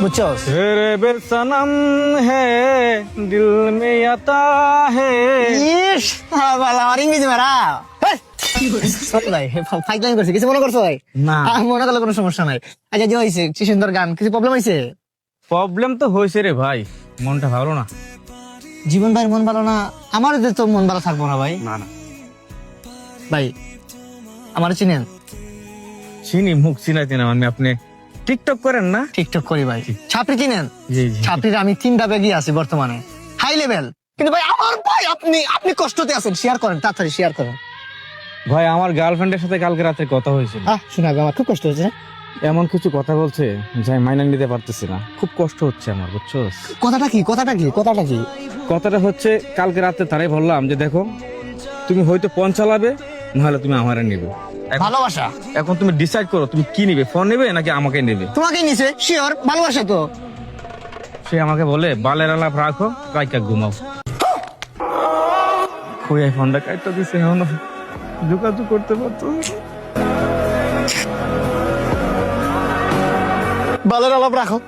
বুঝছো? तेरे बेसनम है दिल में आता है। ইস, বাবা, আমার ইংরেজি মারা। হেই! Sorry ভাই, ফাইজলামি করছি, কিছু মনে করছো ভাই? না। মনে করলে কোনো সমস্যা নাই। আচ্ছা, যে হয়েছে, কি সুন্দর গান, কিছু প্রবলেম হয়েছে? প্রবলেম তো হয়েছে রে ভাই, মনটা ভালো না। জীবন ভাইয়ের মন ভালো না, আমার তো মন ভালো থাকবো না ভাই। না না, ভাই, আমার চিনেন? চিনি, মুখ চিনাইতে না আমি। আপনি টিকটক করেন না? টিকটক করি ভাই। ছাপড়ি চিনেন? জি জি। ছাপড়ির আমি 3টা ব্যাগই আছি বর্তমানে, হাই লেভেল। কিন্তু ভাই, আমার ভাই, আপনি কষ্টতে আছেন, শেয়ার করেন, তাড়াতাড়ি শেয়ার করেন। ভাই, আমার গার্লফ্রেন্ডের সাথে কালকে রাতে কথা হয়েছিল। শোনা, আমার খুব কষ্ট হচ্ছে। এমন কিছু কথা বলছে যাই মাইনা নিতে পারতেছি না, খুব কষ্ট হচ্ছে আমার, বুঝছো? কথাটা কি? কথাটা হচ্ছে, কালকে রাতে তারাই বললাম যে দেখো, তুমি হয়তো ফোন চালাবে, নাহলে তুমি আমারে নিবে। ভালোবাসা এখন তুমি ডিসাইড করো, তুমি কি নিবে, ফোন নেবে নাকি আমাকে নেবে। তোমাকে নিছে, শিওর ভালোবাসা তো। সে আমাকে বলে বালের আলাপ রাখো, কাইকা ঘুমাও। কই ফোনটা কাইটা দিছে, এখন যোগাযোগ করতে পারতো। বালের আলাপ রাখো।